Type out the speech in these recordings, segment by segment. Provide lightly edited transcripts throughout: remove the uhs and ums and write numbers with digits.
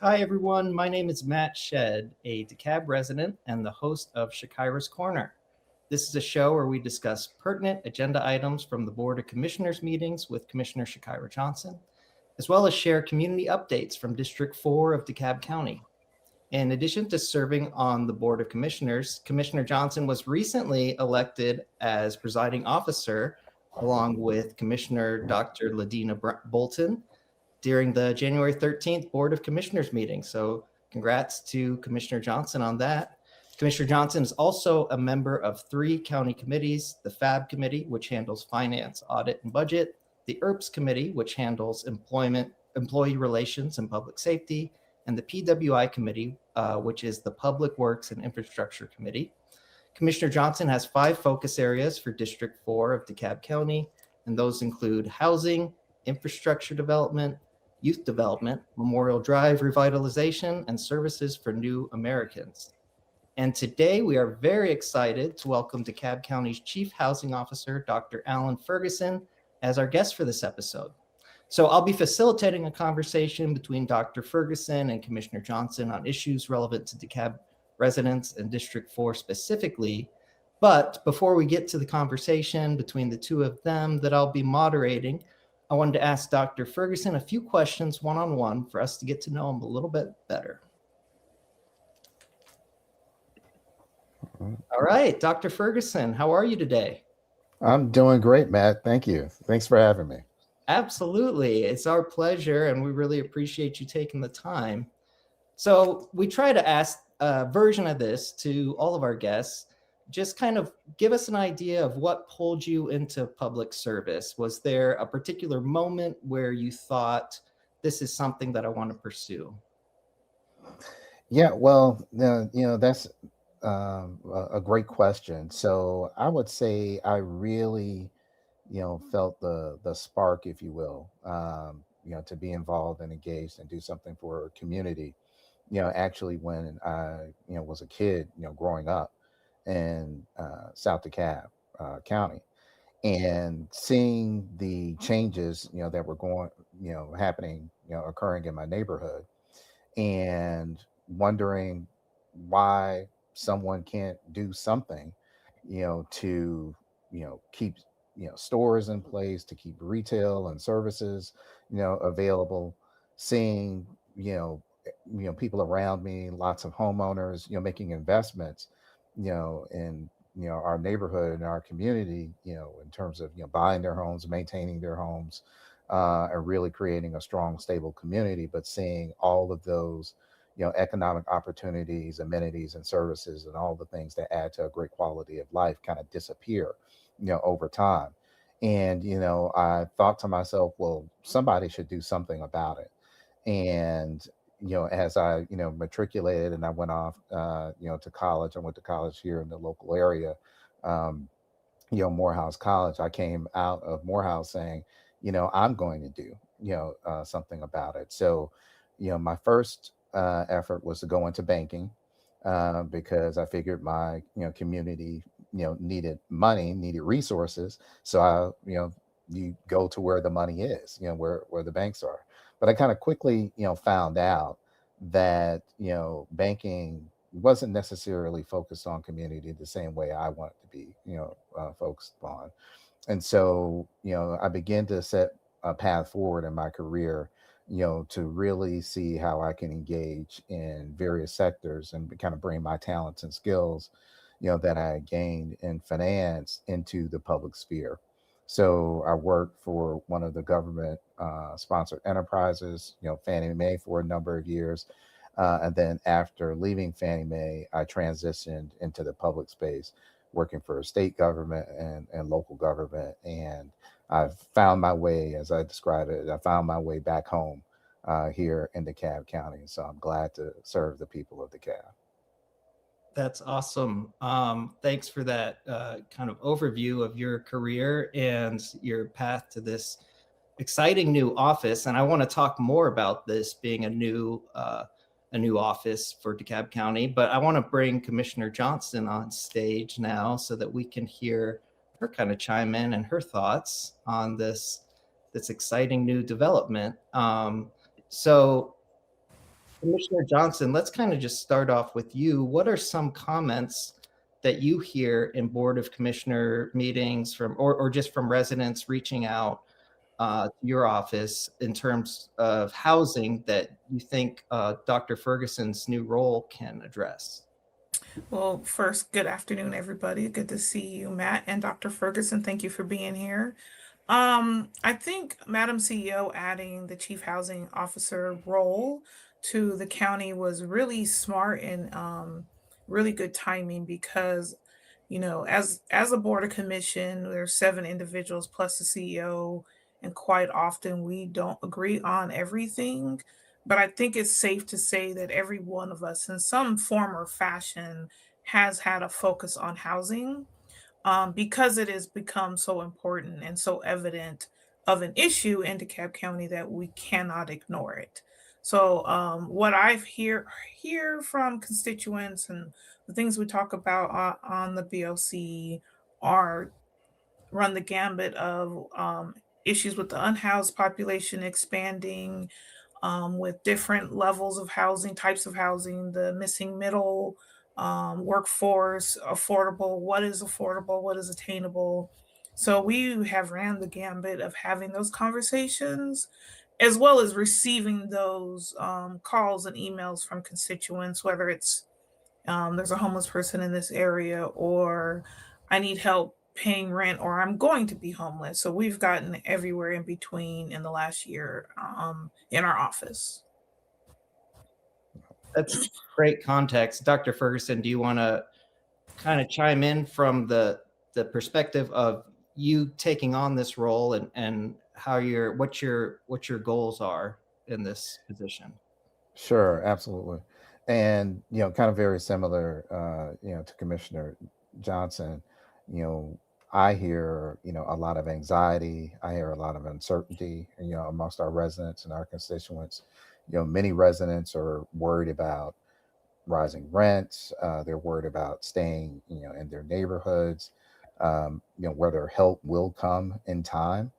Hi, everyone. My name is Matt Shedd, a DeKalb resident and the host of Shakira's Corner. This is a show where we discuss pertinent agenda items from the Board of Commissioners meetings with Commissioner Chakira Johnson, as well as share community updates from District 4 of DeKalb County. In addition to serving on the Board of Commissioners, Commissioner Johnson was recently elected as presiding officer, along with Commissioner Dr. Ladina Bolton, during the January 13th Board of Commissioners meeting. So congrats to Commissioner Johnson on that. Commissioner Johnson is also a member of 3 county committees: the FAB Committee, which handles finance, audit, and budget; the ERPS Committee, which handles employment, employee relations, and public safety; and the PWI Committee, which is the Public Works and Infrastructure Committee. Commissioner Johnson has 5 focus areas for District 4 of DeKalb County, and those include housing, infrastructure development, youth development, Memorial Drive revitalization, and services for new Americans. And today we are very excited to welcome DeKalb County's Chief Housing Officer, Dr. Alan Ferguson, as our guest for this episode. So I'll be facilitating a conversation between Dr. Ferguson and Commissioner Johnson on issues relevant to DeKalb residents and District 4 specifically. But before we get to the conversation between the two of them that I'll be moderating, I wanted to ask Dr. Ferguson a few questions one-on-one for us to get to know him a little bit better. All right, Dr. Ferguson, how are you today? I'm doing great, Matt. Thank you. Thanks for having me. Absolutely. It's our pleasure, and we really appreciate you taking the time. So we try to ask a version of this to all of our guests. Just kind of give us an idea of what pulled you into public service. Was there a particular moment where you thought, this is something that I want to pursue? Yeah, well, that's a great question. So I would say I really, felt the spark, if you will, to be involved and engaged and do something for a community, actually when I, was a kid, growing up in South DeKalb County, and seeing the changes, that were happening, occurring in my neighborhood, and wondering why someone can't do something, to, keep, stores in place, to keep retail and services, available. Seeing, people around me, lots of homeowners, making investments, in our neighborhood and our community, in terms of buying their homes, maintaining their homes, and really creating a strong, stable community. But seeing all of those, economic opportunities, amenities, and services, and all the things that add to a great quality of life kind of disappear, over time. And I thought to myself, well, somebody should do something about it. And as I, matriculated and I went off, to college. I went to college here in the local area, um, Morehouse College. I came out of Morehouse saying, I'm going to do, something about it. So, my first effort was to go into banking, because I figured my, community, needed money, needed resources. So you go to where the money is, where the banks are. But I kind of quickly, found out that, banking wasn't necessarily focused on community the same way I want it to be, focused on. And so, I began to set a path forward in my career, to really see how I can engage in various sectors and kind of bring my talents and skills, that I gained in finance into the public sphere. So I worked for one of the government sponsored enterprises, Fannie Mae, for a number of years. And then after leaving Fannie Mae, I transitioned into the public space, working for state government and local government. And I've found my way, as I describe it, I found my way back home, here in DeKalb County. So I'm glad to serve the people of DeKalb. That's awesome. Thanks for that kind of overview of your career and your path to this exciting new office. And I want to talk more about this being a new office for DeKalb County. But I want to bring Commissioner Johnson on stage now so that we can hear her kind of chime in and her thoughts on this exciting new development. So Commissioner Johnson, let's kind of just start off with you. What are some comments that you hear in Board of Commissioner meetings from, or just from residents reaching out to your office in terms of housing that you think Dr. Ferguson's new role can address? Well, first, good afternoon, everybody. Good to see you, Matt and Dr. Ferguson. Thank you for being here. I think Madam CEO adding the Chief Housing Officer role to the county was really smart and really good timing because, as a board of commission, there's 7 individuals plus the CEO, and quite often we don't agree on everything. But I think it's safe to say that every one of us, in some form or fashion, has had a focus on housing because it has become so important and so evident of an issue in DeKalb County that we cannot ignore it. So, what I've hear from constituents and the things we talk about on the BOC are run the gambit of issues with the unhoused population expanding, with different levels of housing, types of housing, the missing middle, workforce, affordable, what is attainable. So we have ran the gambit of having those conversations, as well as receiving those calls and emails from constituents, whether it's there's a homeless person in this area, or I need help paying rent, or I'm going to be homeless. So we've gotten everywhere in between in the last year in our office. That's great context. Dr. Ferguson, do you want to kind of chime in from the perspective of you taking on this role and how what your goals are in this position? Sure, absolutely. And, kind of very similar, to Commissioner Johnson, I hear, a lot of anxiety. I hear a lot of uncertainty, amongst our residents and our constituents. Many residents are worried about rising rents. They're worried about staying, in their neighborhoods, whether help will come in time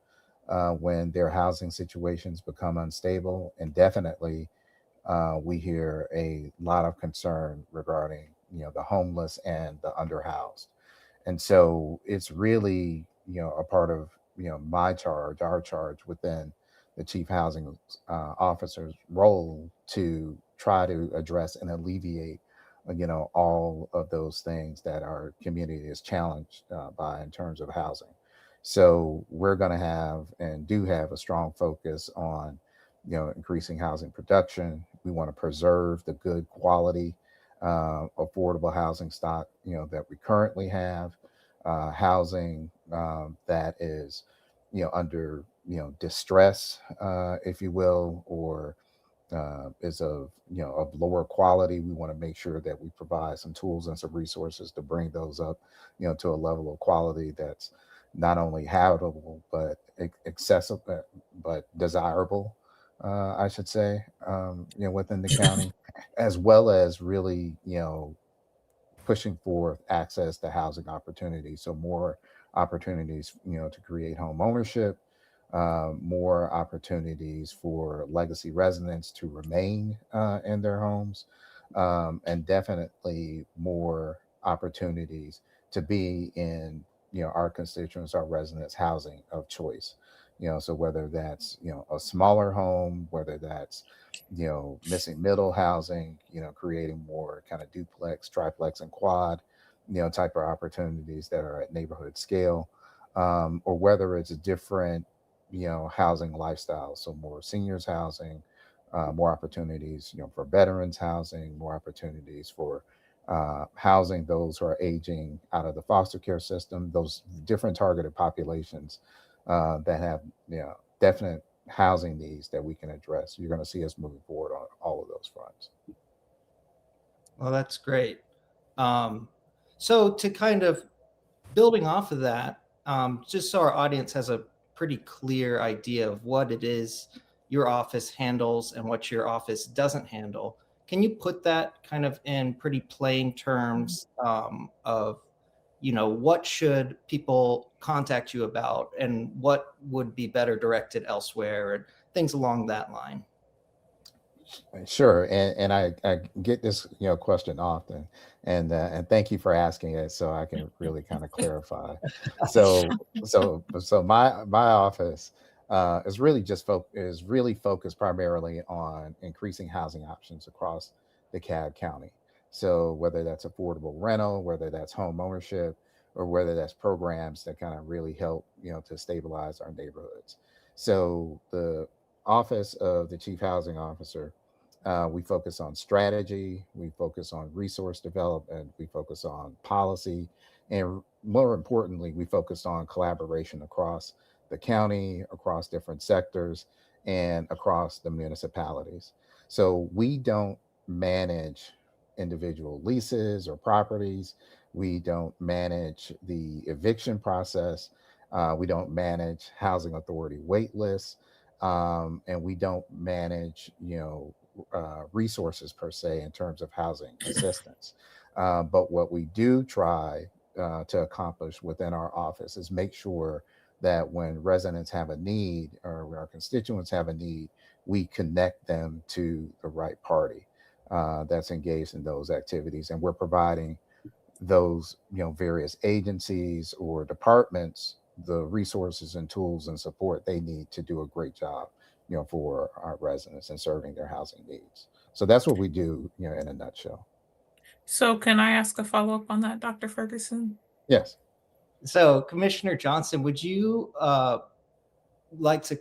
when their housing situations become unstable. And definitely, we hear a lot of concern regarding, the homeless and the underhoused. And so it's really, a part of, my charge, our charge within the chief housing officer's role to try to address and alleviate, all of those things that our community is challenged by in terms of housing. So we're going to have and do have a strong focus on, increasing housing production. We want to preserve the good quality, affordable housing stock, that we currently have, housing that is, under, distress, if you will, or is of, of lower quality. We want to make sure that we provide some tools and some resources to bring those up, to a level of quality that's not only habitable but accessible, but desirable, I should say, within the county, as well as really, pushing forth access to housing opportunities. So more opportunities, to create home ownership, more opportunities for legacy residents to remain in their homes, and definitely more opportunities to be in, our constituents, our residents' housing of choice. So whether that's, a smaller home, whether that's, missing middle housing, creating more kind of duplex, triplex, and quad, type of opportunities that are at neighborhood scale, or whether it's a different, housing lifestyles. So more seniors housing, more opportunities, for veterans housing, more opportunities for housing those who are aging out of the foster care system, those different targeted populations that have, definite housing needs that we can address. You're going to see us moving forward on all of those fronts. Well, that's great. So to kind of building off of that, just so our audience has a pretty clear idea of what it is your office handles and what your office doesn't handle, can you put that kind of in pretty plain terms of, what should people contact you about and what would be better directed elsewhere and things along that line? Sure, and I get this question often, and thank you for asking it so I can really kind of clarify. So my office is really focused primarily on increasing housing options across DeKalb County. So whether that's affordable rental, whether that's home ownership, or whether that's programs that kind of really help to stabilize our neighborhoods. So the office of the chief housing officer, we focus on strategy, we focus on resource development, we focus on policy, and more importantly, we focus on collaboration across the county, across different sectors, and across the municipalities. So we don't manage individual leases or properties. We don't manage the eviction process. We don't manage housing authority wait lists, and we don't manage, resources per se in terms of housing assistance. But what we do try to accomplish within our office is make sure that when residents have a need or when our constituents have a need, we connect them to the right party that's engaged in those activities, and we're providing those various agencies or departments the resources and tools and support they need to do a great job for our residents and serving their housing needs. So that's what we do in a nutshell. So can I ask a follow-up on that, Dr. Ferguson? Yes. So, Commissioner Johnson, would you like to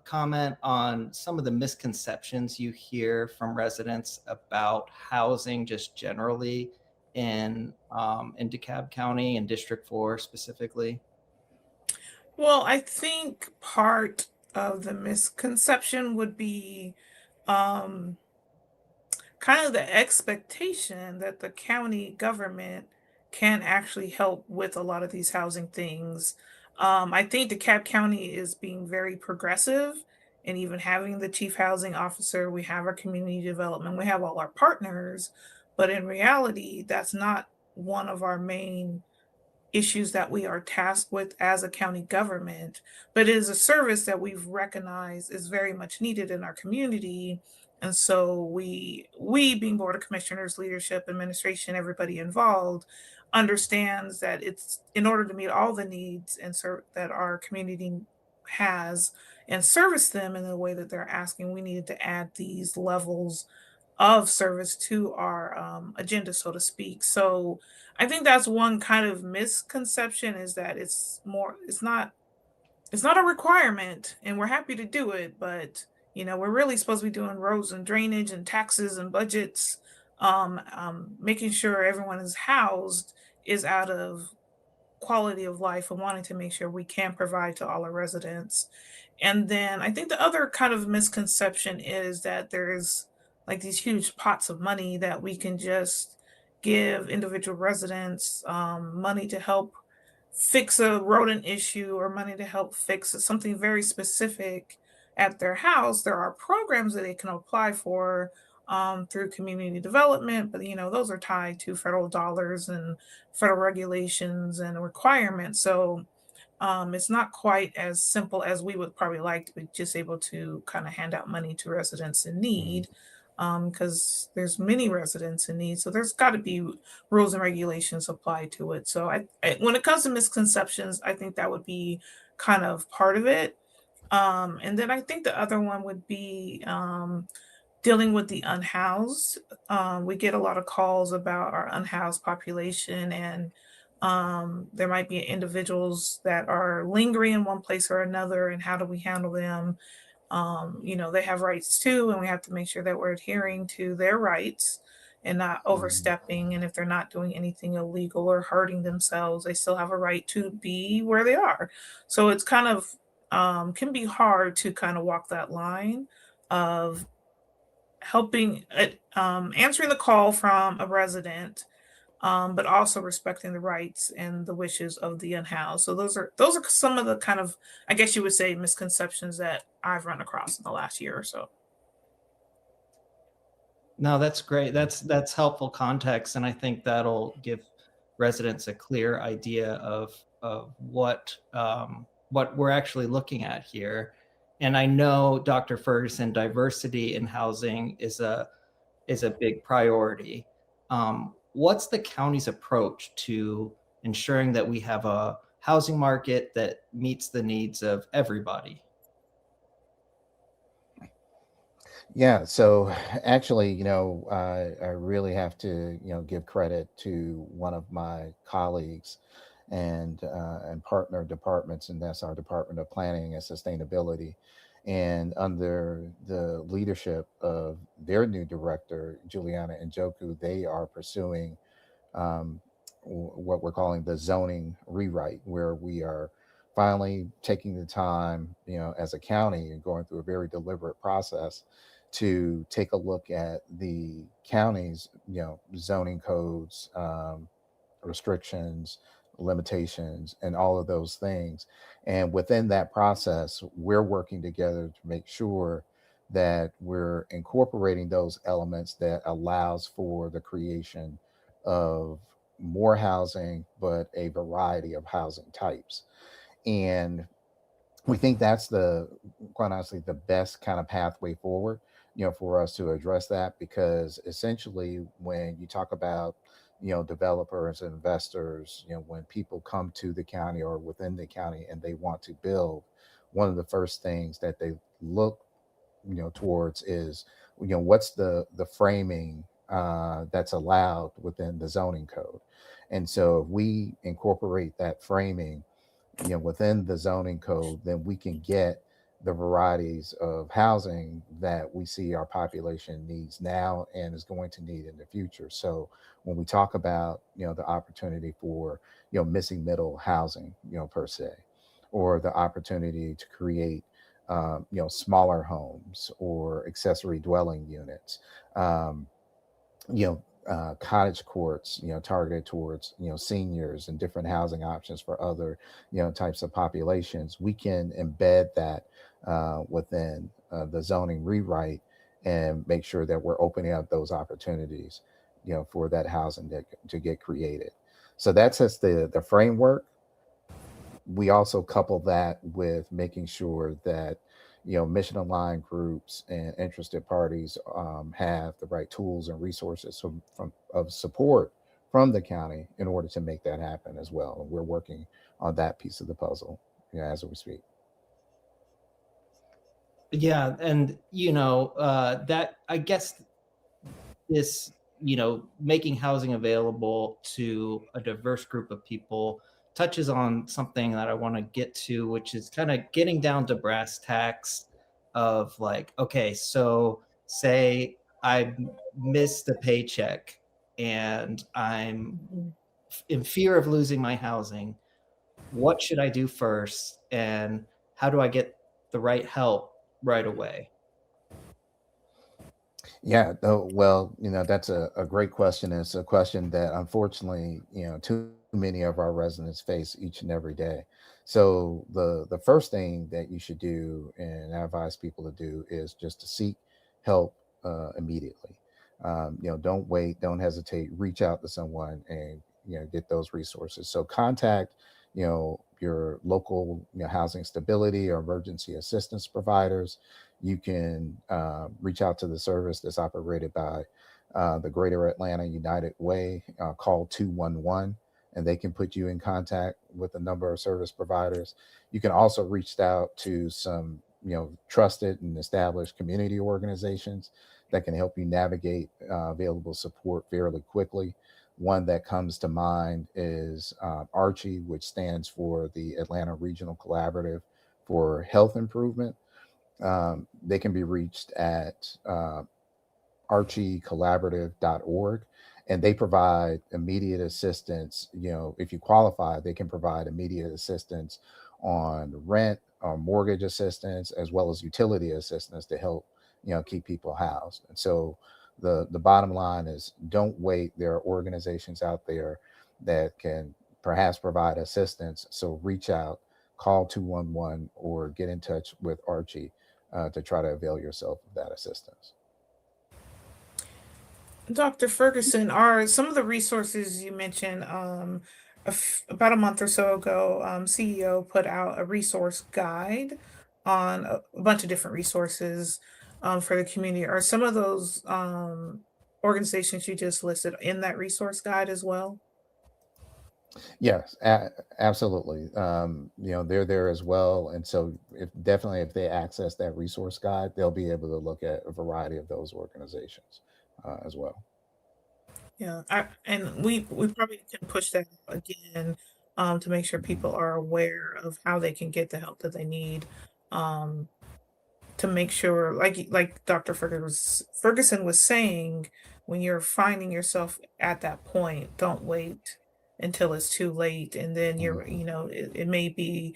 comment on some of the misconceptions you hear from residents about housing just generally in DeKalb County and District 4 specifically? Well, I think part of the misconception would be um, kind of the expectation that the county government can actually help with a lot of these housing things. I think DeKalb County is being very progressive and even having the chief housing officer, we have our community development, we have all our partners, but in reality, that's not one of our main issues that we are tasked with as a county government, but it is a service that we've recognized is very much needed in our community. And so we being Board of Commissioners, leadership, administration, everybody involved understands that it's in order to meet all the needs and that our community has and service them in the way that they're asking, we needed to add these levels of service to our agenda, so to speak. So I think that's one kind of misconception is that it's not a requirement and we're happy to do it, but we're really supposed to be doing roads and drainage and taxes and budgets. Making sure everyone is housed is out of quality of life and wanting to make sure we can provide to all our residents. And then I think the other kind of misconception is that there's like these huge pots of money that we can just give individual residents money to help fix a rodent issue or money to help fix something very specific at their house. There are programs that they can apply for through community development, but those are tied to federal dollars and federal regulations and requirements. So it's not quite as simple as we would probably like to be just able to kind of hand out money to residents in Mhm. need, because there's many residents in need. So there's got to be rules and regulations applied to it. So when it comes to misconceptions, I think that would be kind of part of it. And then I think the other one would be dealing with the unhoused. We get a lot of calls about our unhoused population, and there might be individuals that are lingering in one place or another, and how do we handle them? They have rights too, and we have to make sure that we're adhering to their rights and not Mhm. overstepping. And if they're not doing anything illegal or hurting themselves, they still have a right to be where they are. So it's kind of can be hard to kind of walk that line of helping answering the call from a resident, but also respecting the rights and the wishes of the unhoused. So those are some of the kind of, I guess you would say, misconceptions that I've run across in the last year or so. No, that's great. That's helpful context, and I think that'll give residents a clear idea of what we're actually looking at here. And I know, Dr. Ferguson, diversity in housing is a big priority. What's the county's approach to ensuring that we have a housing market that meets the needs of everybody? Yeah, so actually, I really have to, give credit to one of my colleagues and partner departments, and that's our Department of Planning and Sustainability. And under the leadership of their new director, Juliana Njoku, they are pursuing um, what we're calling the zoning rewrite, where we are finally taking the time, as a county and going through a very deliberate process to take a look at the county's, zoning codes, restrictions, limitations, and all of those things. And within that process, we're working together to make sure that we're incorporating those elements that allows for the creation of more housing, but a variety of housing types. And we think that's quite honestly the best kind of pathway forward, for us to address that, because essentially when you talk about, developers and investors, when people come to the county or within the county and they want to build, one of the first things that they look, towards is, what's the framing that's allowed within the zoning code. And so if we incorporate that framing, within the zoning code, then we can get the varieties of housing that we see our population needs now and is going to need in the future. So when we talk about, the opportunity for, missing middle housing, per se, or the opportunity to create, smaller homes or accessory dwelling units, um, cottage courts, targeted towards, seniors and different housing options for other, types of populations, we can embed that within the zoning rewrite and make sure that we're opening up those opportunities, for that housing to get created. So that's just the framework. We also couple that with making sure that, mission aligned groups and interested parties have the right tools and resources from of support from the county in order to make that happen as well. And we're working on that piece of the puzzle, as we speak. Yeah, and that, I guess, this, making housing available to a diverse group of people touches on something that I want to get to, which is kind of getting down to brass tacks of like, okay, so say I missed a paycheck and I'm in fear of losing my housing. What should I do first? And how do I get the right help right away? Yeah, well, that's a great question. It's a question that unfortunately, too many of our residents face each and every day. So the first thing that you should do, and I advise people to do, is just to seek help immediately. Don't wait, don't hesitate, reach out to someone and, get those resources. So contact, your local, housing stability or emergency assistance providers. You can reach out to the service that's operated by the Greater Atlanta United Way. Call 211, and they can put you in contact with a number of service providers. You can also reach out to some, trusted and established community organizations that can help you navigate available support fairly quickly. One that comes to mind is Archie, which stands for the Atlanta Regional Collaborative for Health Improvement. They can be reached at archiecollaborative.org, and they provide immediate assistance. If you qualify, they can provide immediate assistance on rent or mortgage assistance, as well as utility assistance to help, keep people housed. And so the bottom line is, don't wait. There are organizations out there that can perhaps provide assistance. So reach out, call 211, or get in touch with Archie to try to avail yourself of that assistance. Dr. Ferguson, are some of the resources you mentioned about a month or so ago, CEO put out a resource guide on a bunch of different resources for the community. Are some of those organizations you just listed in that resource guide as well? Yes, absolutely. They're there as well, and so if they access that resource guide, they'll be able to look at a variety of those organizations as well. Yeah, and we probably can push that again to make sure people are aware of how they can get the help that they need. Um, to make sure, like Dr. Ferguson was saying, when you're finding yourself at that point, don't wait until it's too late, and then Mhm. it may be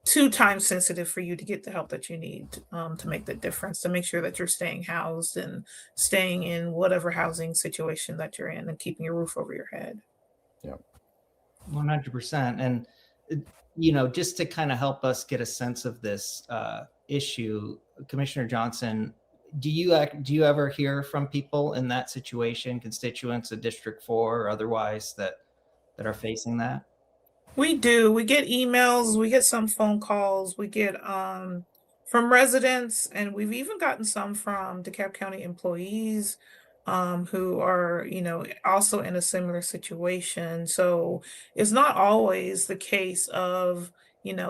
too time sensitive for you to get the help that you need to make the difference, to make sure that you're staying housed and staying in whatever housing situation that you're in and keeping your roof over your head. Yeah. 100%. And, just to kind of help us get a sense of this issue, Commissioner Johnson, do you ever hear from people in that situation, constituents of District 4 or otherwise that are facing that? We do. We get emails, we get some phone calls, we get from residents, and we've even gotten some from DeKalb County employees who are, also in a similar situation. So it's not always the case of,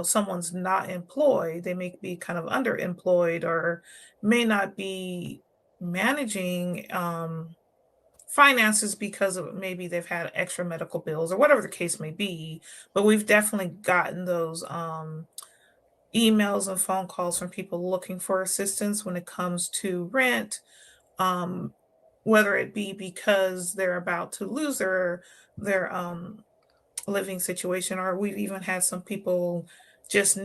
someone's not employed. They may be kind of underemployed or may not be managing finances because of maybe they've had extra medical bills or whatever the case may be. But we've definitely gotten those emails and phone calls from people looking for assistance when it comes to rent, um, whether it be because they're about to lose their living situation, or we've even had some people just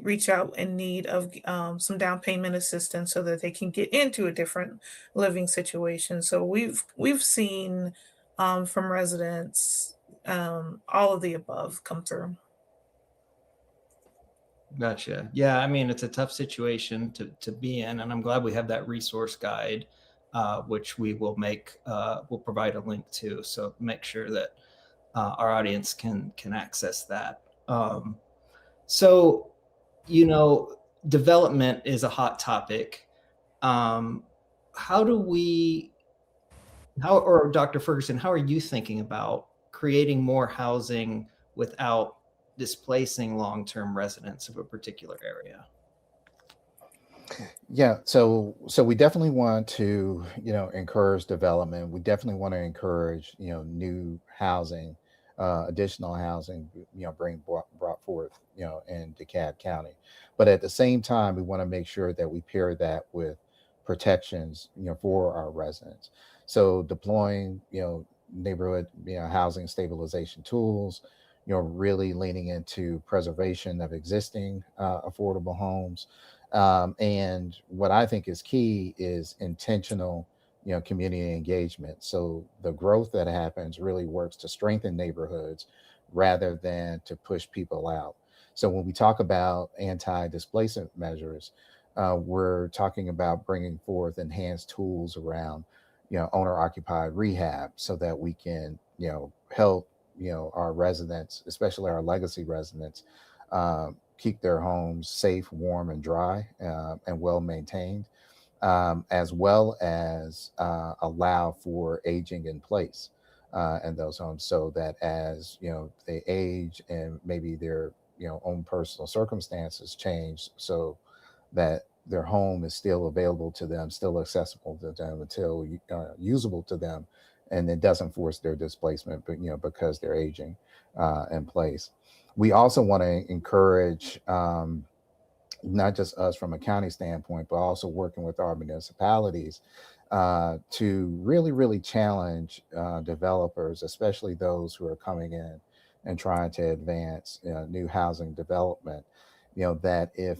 reach out in need of some down payment assistance so that they can get into a different living situation. So we've seen from residents all of the above come through. Gotcha. Yeah, I mean, it's a tough situation to be in, and I'm glad we have that resource guide, which we'll provide a link to, so make sure that our audience can access that. So, development is a hot topic. Um, how do we, or Dr. Ferguson, how are you thinking about creating more housing without displacing long-term residents of a particular area? Yeah, so we definitely want to, encourage development. We definitely want to encourage, new housing, additional housing, brought forth, in DeKalb County. But at the same time, we want to make sure that we pair that with protections, for our residents. So deploying, neighborhood, housing stabilization tools, really leaning into preservation of existing affordable homes, and what I think is key is intentional, community engagement. So the growth that happens really works to strengthen neighborhoods rather than to push people out. So when we talk about anti-displacement measures, we're talking about bringing forth enhanced tools around, owner-occupied rehab, so that we can, help, our residents, especially our legacy residents, keep their homes safe, warm, and dry, and well maintained, as well as allow for aging in place in those homes, so that as they age and maybe their own personal circumstances change, so that their home is still available to them, still accessible to them, until usable to them, and it doesn't force their displacement, but because they're aging in place. We also want to encourage, not just us from a county standpoint, but also working with our municipalities to really, really challenge developers, especially those who are coming in and trying to advance new housing development. That if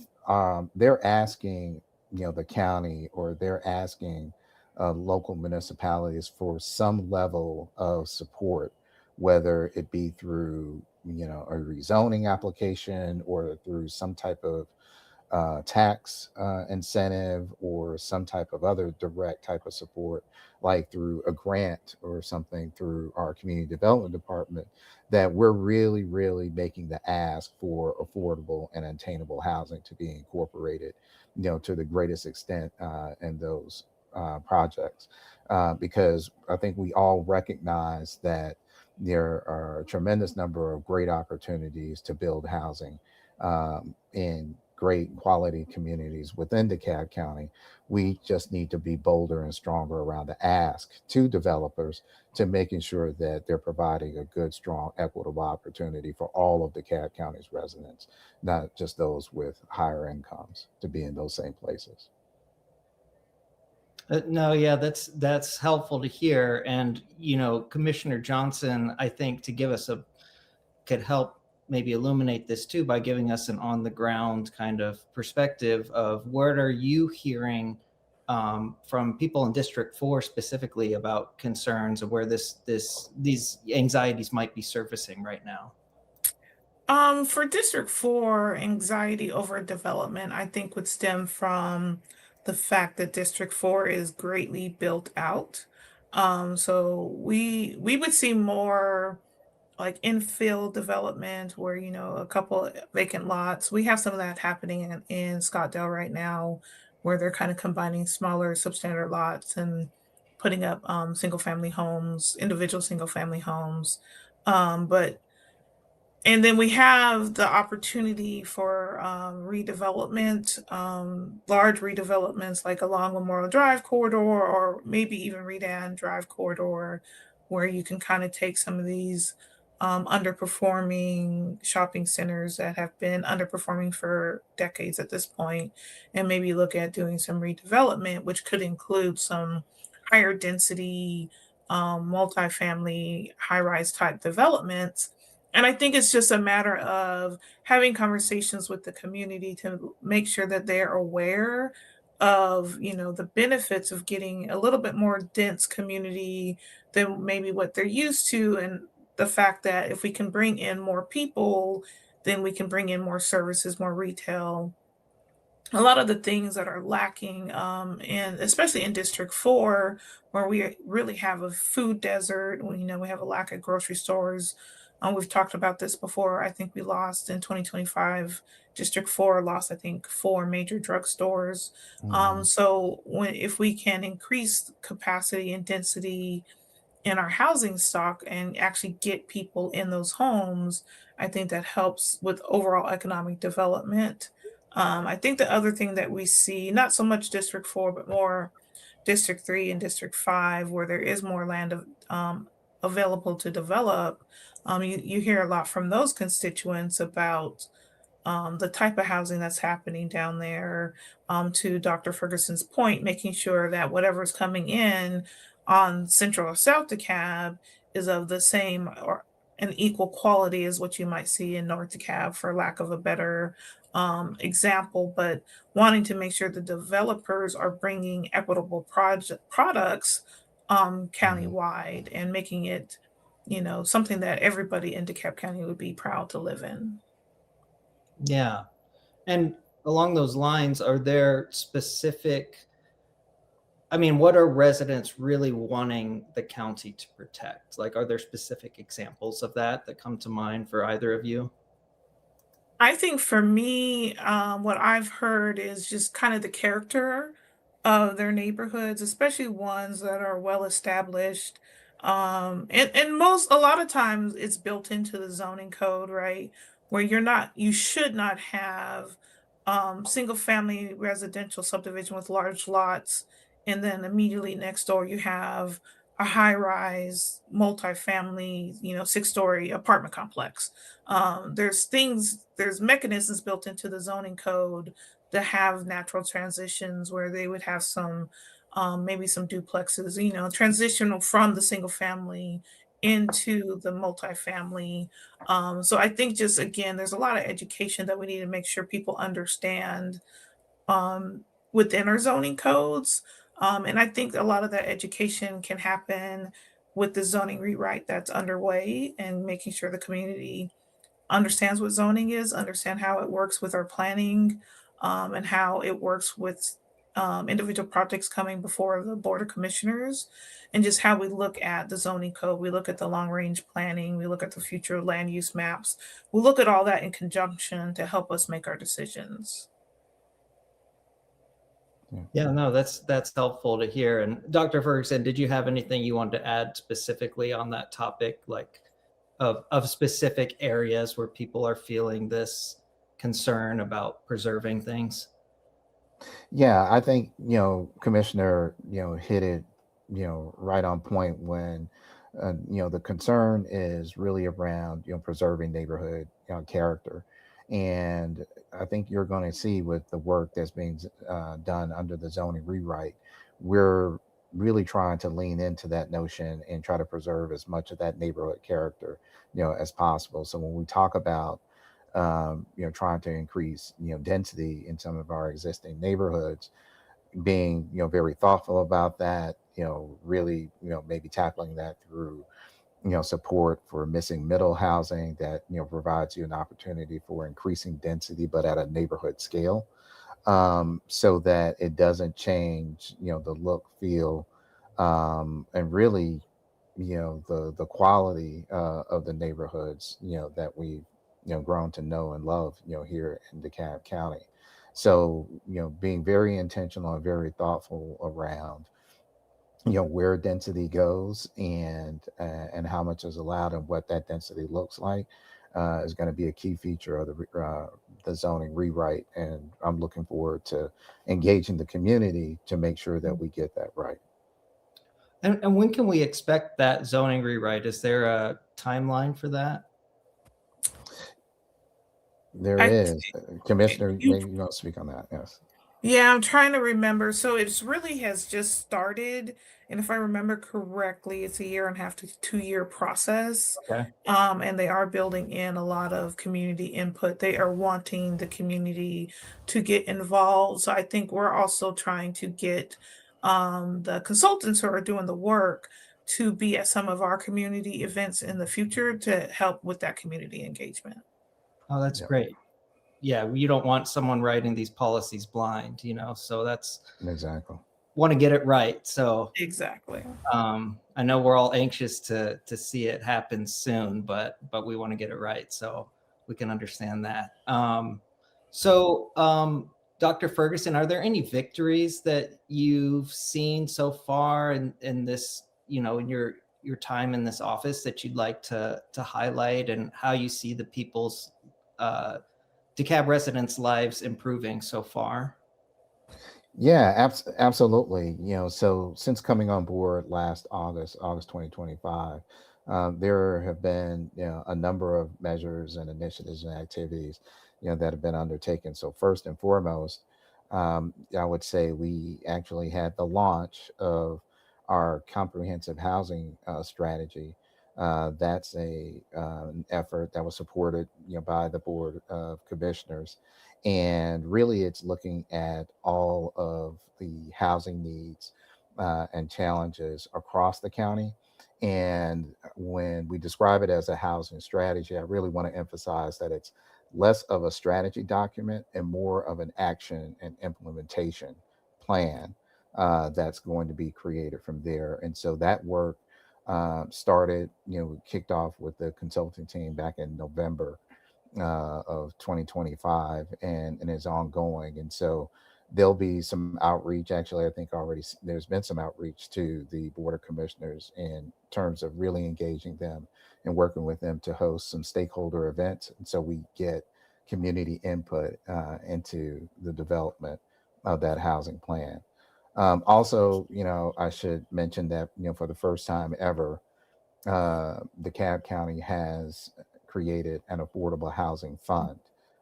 they're asking, the county, or they're asking local municipalities for some level of support, whether it be through, a rezoning application, or through some type of tax incentive or some type of other direct type of support, like through a grant or something through our community development department, that we're really, really making the ask for affordable and attainable housing to be incorporated, to the greatest extent in those projects. Because I think we all recognize that there are a tremendous number of great opportunities to build housing in great quality communities within DeKalb County. We just need to be bolder and stronger around the ask to developers to making sure that they're providing a good, strong, equitable opportunity for all of DeKalb County's residents, not just those with higher incomes, to be in those same places. No, yeah, that's helpful to hear. And Commissioner Johnson, I think, could help maybe illuminate this too by giving us an on the ground kind of perspective of what are you hearing from people in District 4 specifically about concerns of where these anxieties might be surfacing right now. For District 4, anxiety over development, I think would stem from the fact that District 4 is greatly built out. So we would see more like infill development where, a couple vacant lots. We have some of that happening in Scottsdale right now, where they're kind of combining smaller substandard lots and putting up single family homes, individual single family homes. But and then we have the opportunity for redevelopment, large redevelopments like along Memorial Drive corridor, or maybe even Redan Drive corridor, where you can kind of take some of these underperforming shopping centers that have been underperforming for decades at this point, and maybe look at doing some redevelopment, which could include some higher density, multifamily, high rise type developments. And I think it's just a matter of having conversations with the community to make sure that they're aware of, the benefits of getting a little bit more dense community than maybe what they're used to. And the fact that if we can bring in more people, then we can bring in more services, more retail. A lot of the things that are lacking, and especially in District 4, where we really have a food desert, we have a lack of grocery stores. We've talked about this before. I think we lost in 2025. District 4 lost, I think, 4 major drugstores. Mhm. So if we can increase capacity and density in our housing stock and actually get people in those homes, I think that helps with overall economic development. I think the other thing that we see, not so much District 4, but more District 3 and District 5, where there is more land available to develop, you hear a lot from those constituents about the type of housing that's happening down there. To Dr. Ferguson's point, making sure that whatever's coming in on Central or South DeKalb is of the same or an equal quality as what you might see in North DeKalb, for lack of a better example. But wanting to make sure the developers are bringing equitable products Mhm. countywide and making it, something that everybody in DeKalb County would be proud to live in. Yeah. And along those lines, are there specific, what are residents really wanting the county to protect? Like, are there specific examples of that come to mind for either of you? I think for me, what I've heard is just kind of the character of their neighborhoods, especially ones that are well established. And a lot of times it's built into the zoning code, right? Where you should not have single family residential subdivision with large lots. And then immediately next door, you have a high rise multifamily, 6-story apartment complex. There's mechanisms built into the zoning code to have natural transitions where they would have some, maybe some duplexes, transitional from the single family into the multifamily. So I think just again, there's a lot of education that we need to make sure people understand um, within our zoning codes. And I think a lot of that education can happen with the zoning rewrite that's underway, and making sure the community understands what zoning is, understand how it works with our planning. and how it works with individual projects coming before the Board of Commissioners, and just how we look at the zoning code. We look at the long range planning, we look at the future land use maps. We look at all that in conjunction to help us make our decisions. Yeah, no, that's helpful to hear. And Dr. Ferguson, did you have anything you wanted to add specifically on that topic, like of specific areas where people are feeling this concern about preserving things? Yeah, I think, Commissioner, hit it, right on point when, the concern is really around, preserving neighborhood, character. And I think you're going to see with the work that's being done under the zoning rewrite, we're really trying to lean into that notion and try to preserve as much of that neighborhood character, as possible. So when we talk about trying to increase, density in some of our existing neighborhoods, being, very thoughtful about that, really, maybe tackling that through, support for missing middle housing that, provides you an opportunity for increasing density, but at a neighborhood scale, so that it doesn't change, the look, feel, and really, the quality of the neighborhoods, that we've, grown to know and love, here in DeKalb County. So, being very intentional and very thoughtful around, where density goes and how much is allowed and what that density looks like, is going to be a key feature of the zoning rewrite. And I'm looking forward to engaging the community to make sure that we get that right. And when can we expect that zoning rewrite? Is there a timeline for that? There I is. Commissioner, you maybe you want to speak on that. Yes. Yeah, I'm trying to remember. So it's really has just started, and if I remember correctly, it's a year and a half to 2 year process. Okay. And they are building in a lot of community input. They are wanting the community to get involved. So I think we're also trying to get the consultants who are doing the work to be at some of our community events in the future to help with that community engagement. Oh, that's Yeah, great. Yeah, you don't want someone writing these policies blind, so that's exactly. want to get it right. So Exactly. I know we're all anxious to see it happen soon, but we want to get it right, so we can understand that. Dr. Ferguson, are there any victories that you've seen so far in this, in your time in this office that you'd like to highlight, and how you see the people's DeKalb residents' lives improving so far? Yeah, absolutely. So since coming on board last August 2025, there have been, a number of measures and initiatives and activities, that have been undertaken. So first and foremost, I would say we actually had the launch of our comprehensive housing strategy. That's an effort that was supported, by the Board of Commissioners, and really it's looking at all of the housing needs and challenges across the county. And when we describe it as a housing strategy, I really want to emphasize that it's less of a strategy document and more of an action and implementation plan that's going to be created from there. And so that work started, we kicked off with the consulting team back in November of 2025, and is ongoing. And so there'll be some outreach. Actually, I think already there's been some outreach to the Board of Commissioners in terms of really engaging them and working with them to host some stakeholder events. And so we get community input into the development of that housing plan. Also, I should mention that, for the first time ever, DeKalb County has created an affordable housing fund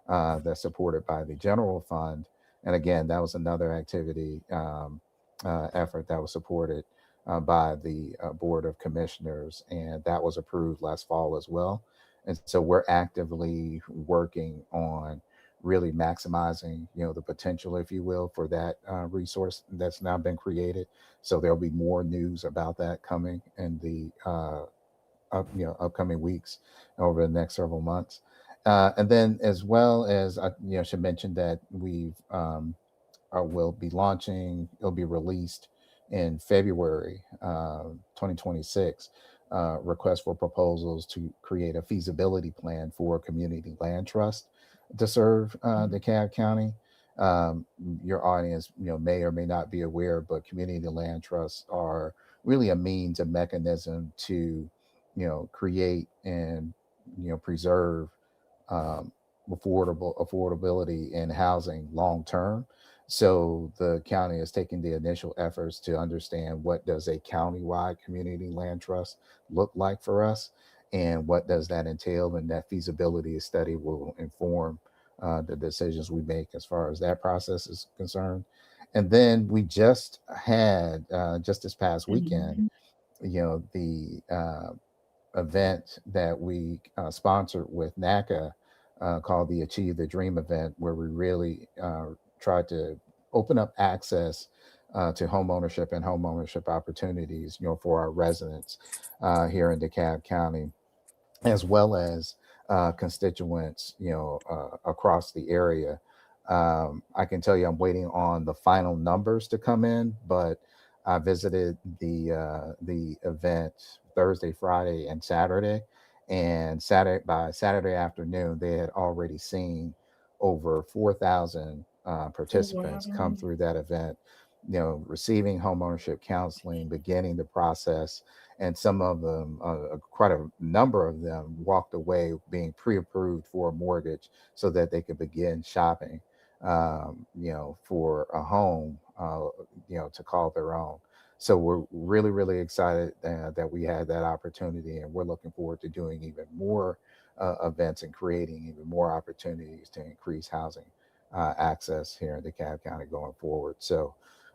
that's supported by the general fund. And again, that was another activity effort that was supported by the Board of Commissioners, and that was approved last fall as well. And so we're actively working on really maximizing, the potential, if you will, for that resource that's now been created. So there'll be more news about that coming in the upcoming weeks over the next several months. And then, as well as I should mention that we've will be launching. It'll be released in February 2026. Request for proposals to create a feasibility plan for a community land trust to serve DeKalb County. Um, your audience, may or may not be aware, but community land trusts are really a means and mechanism to, create and preserve um, affordability in housing long term. So the county is taking the initial efforts to understand what does a countywide community land trust look like for us, and what does that entail, and that feasibility study will inform the decisions we make as far as that process is concerned. And then we just had just this past weekend, the event that we sponsored with NACA called the Achieve the Dream event, where we really tried to open up access to homeownership and homeownership opportunities, for our residents here in DeKalb County, as well as constituents, across the area. I can tell you, I'm waiting on the final numbers to come in, but I visited the event Thursday, Friday, and Saturday. And by Saturday afternoon, they had already seen over 4,000 participants come Wow. through that event, receiving homeownership counseling, beginning the process. And some of them, quite a number of them, walked away being pre-approved for a mortgage so that they could begin shopping, for a home, to call their own. So we're really, really excited that we had that opportunity, and we're looking forward to doing even more events and creating even more opportunities to increase housing access here in DeKalb County going forward. So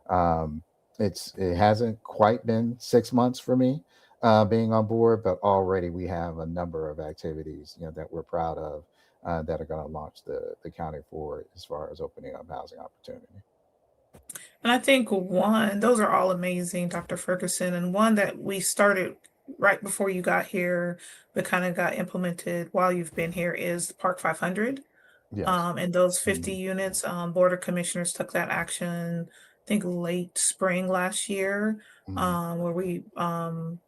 um, it hasn't quite been 6 months for me being on board, but already we have a number of activities that we're proud of that are going to launch the county forward as far as opening up housing opportunity. And I think those are all amazing, Dr. Ferguson. And one that we started right before you got here, but kind of got implemented while you've been here is Park 500. Yes. And those 50 Mhm. units, Board of Commissioners took that action, I think late spring last year, Mhm. where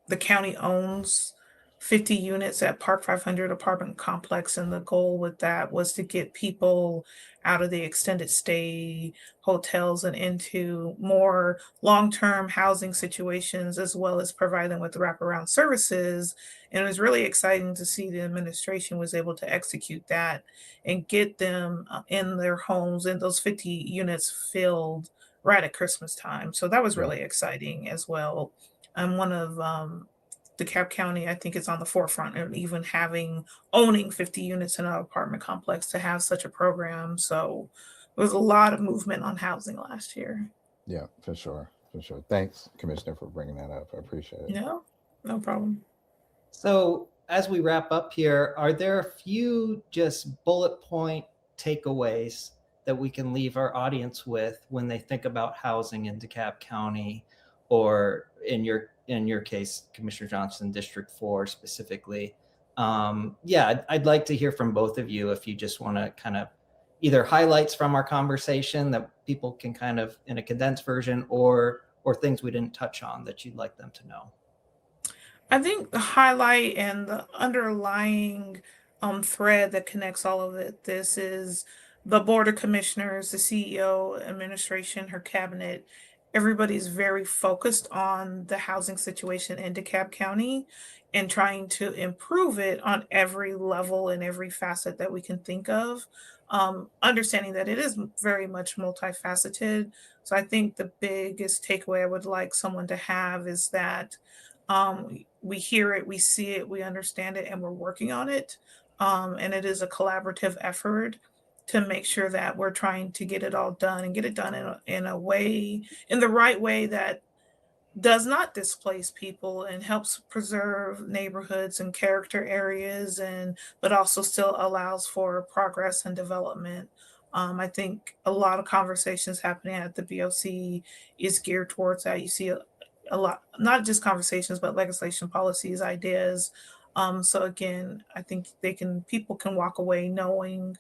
the county owns 50 units at Park 500 apartment complex, and the goal with that was to get people out of the extended stay hotels and into more long-term housing situations, as well as provide them with wraparound services. And it was really exciting to see the administration was able to execute that and get them in their homes, and those 50 units filled right at Christmas time. So that was Yeah. really exciting as well. I'm one of DeKalb County, I think, is on the forefront of even owning 50 units in an apartment complex to have such a program. So there was a lot of movement on housing last year. Yeah, for sure. For sure. Thanks, Commissioner, for bringing that up. I appreciate it. No, no problem. So, as we wrap up here, are there a few just bullet point takeaways that we can leave our audience with when they think about housing in DeKalb County, or in your case, Commissioner Johnson, District 4 specifically? Yeah, I'd like to hear from both of you if you just want to kind of either highlights from our conversation that people can kind of in a condensed version, or things we didn't touch on that you'd like them to know. I think the highlight and the underlying thread that connects all of this is the Board of Commissioners, the CEO, administration, her cabinet. Everybody's very focused on the housing situation in DeKalb County and trying to improve it on every level and every facet that we can think of. Understanding that it is very much multifaceted. So I think the biggest takeaway I would like someone to have is that we hear it, we see it, we understand it, and we're working on it. And it is a collaborative effort to make sure that we're trying to get it all done and get it done in a way, in the right way that does not displace people and helps preserve neighborhoods and character areas, and but also still allows for progress and development. I think a lot of conversations happening at the BOC is geared towards that. You see a lot, not just conversations, but legislation, policies, ideas, So again, I think people can walk away knowing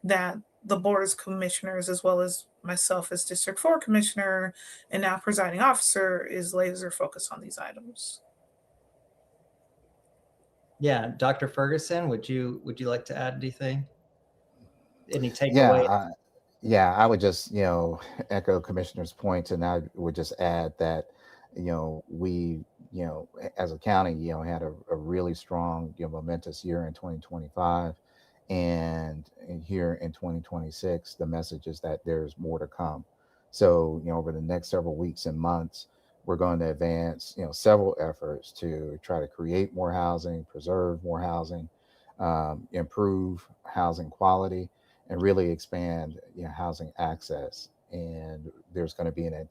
that the board of commissioners, as well as myself as District 4 commissioner and now presiding officer, is laser focused on these items. Yeah, Dr. Ferguson, would you like to add anything? Any Yeah, takeaway? I would just, echo Commissioner's points, and I would just add that, we, as a county, had a really strong, momentous year in 2025, and here in 2026, the message is that there's more to come. So, over the next several weeks and months, we're going to advance, several efforts to try to create more housing, preserve more housing, improve housing quality, and really expand housing access. And there's going to be an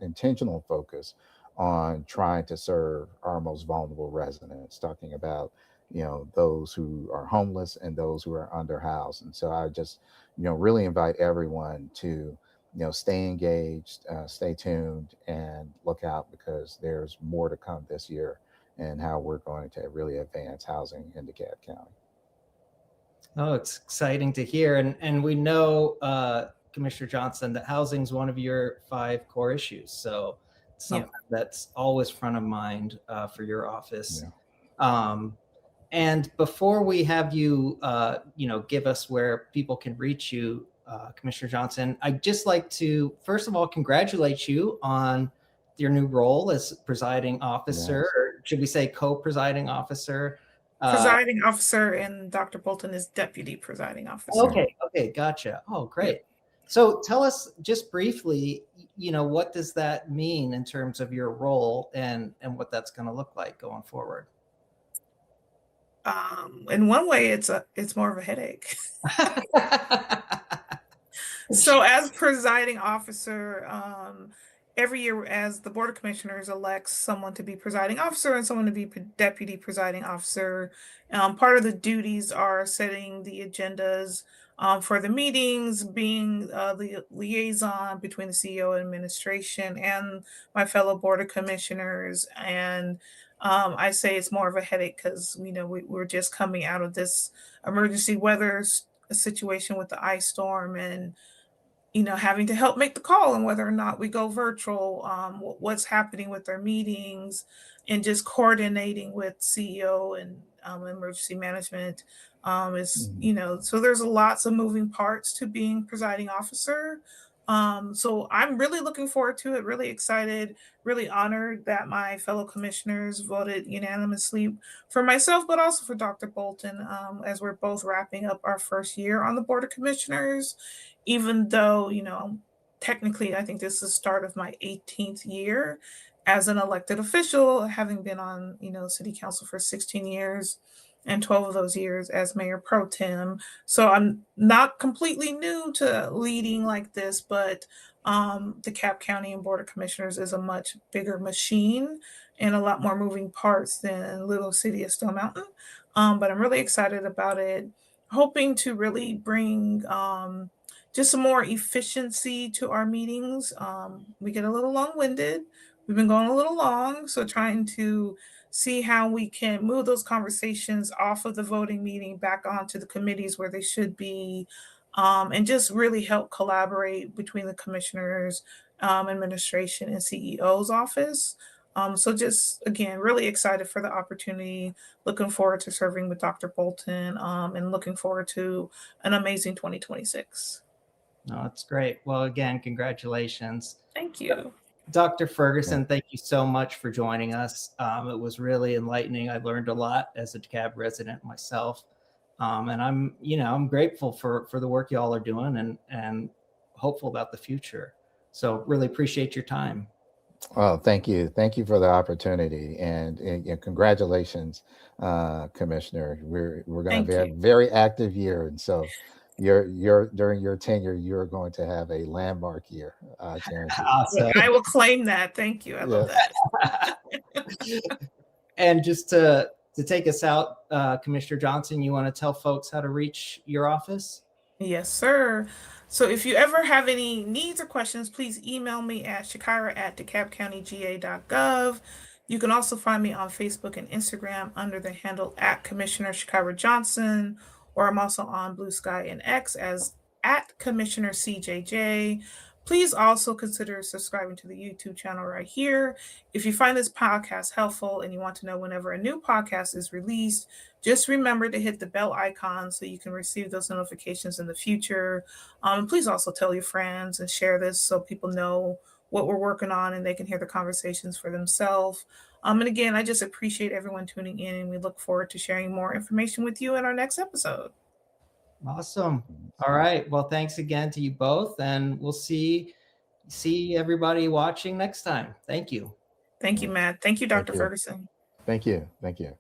intentional focus on trying to serve our most vulnerable residents, talking about those who are homeless and those who are underhoused. And so I just really invite everyone to stay engaged, stay tuned, and look out, because there's more to come this year and how we're going to really advance housing in DeKalb County. Oh, it's exciting to hear. And we know, Commissioner Johnson, that housing is one of your 5 core issues. So it's something that's always front of mind for your office. Yeah. And before we have you, give us where people can reach you, Commissioner Johnson, I'd just like to, first of all, congratulate you on your new role as presiding officer, Yes. or should we say co-presiding officer? Presiding officer, and Dr. Bolton is deputy presiding officer. Okay, gotcha. Oh, great. So tell us just briefly, what does that mean in terms of your role and what that's going to look like going forward? In one way, it's more of a headache. So as presiding officer, every year, as the Board of Commissioners elects someone to be presiding officer and someone to be deputy presiding officer, part of the duties are setting the agendas for the meetings, being the liaison between the CEO and administration and my fellow Board of Commissioners. And I say it's more of a headache because we're just coming out of this emergency weather situation with the ice storm, and having to help make the call on whether or not we go virtual, what's happening with our meetings, and just coordinating with CEO and emergency management is, so there's lots of moving parts to being presiding officer. So I'm really looking forward to it, really excited, really honored that my fellow commissioners voted unanimously for myself, but also for Dr. Bolton, as we're both wrapping up our first year on the Board of Commissioners. Even though, technically, I think this is the start of my 18th year as an elected official, having been on, city council for 16 years and 12 of those years as mayor pro tem. So I'm not completely new to leading like this, but DeKalb County and Board of Commissioners is a much bigger machine and a lot more moving parts than little city of Stone Mountain. But I'm really excited about it, hoping to really bring just some more efficiency to our meetings. We get a little long-winded. We've been going a little long, so trying to see how we can move those conversations off of the voting meeting back onto the committees where they should be, and just really help collaborate between the commissioners, administration, and CEO's office. So just, again, really excited for the opportunity, looking forward to serving with Dr. Bolton, and looking forward to an amazing 2026. No, that's great. Well, again, congratulations. Thank you. Dr. Ferguson, thank you so much for joining us. It was really enlightening. I learned a lot as a DeKalb resident myself. And I'm grateful for the work y'all are doing and hopeful about the future. So really appreciate your time. Well, thank you. Thank you for the opportunity, and congratulations, Commissioner. We're going to have a very active year, and so during your tenure, you're going to have a landmark year. Awesome. I will claim that. Thank you. I love that. And just to take us out, Commissioner Johnson, you want to tell folks how to reach your office? Yes, sir. So if you ever have any needs or questions, please email me at Chakira@DeKalbCountyGA.gov. You can also find me on Facebook and Instagram under the handle at Commissioner Chakira Johnson, or I'm also on Blue Sky and X as at Commissioner CJJ. Please also consider subscribing to the YouTube channel right here. If you find this podcast helpful and you want to know whenever a new podcast is released, just remember to hit the bell icon so you can receive those notifications in the future. Please also tell your friends and share this so people know what we're working on and they can hear the conversations for themselves. And again, I just appreciate everyone tuning in, and we look forward to sharing more information with you in our next episode. Awesome. All right. Well, thanks again to you both, and we'll see everybody watching next time. Thank you. Thank you, Matt. Thank you, Dr. Thank you. Ferguson. Thank you. Thank you.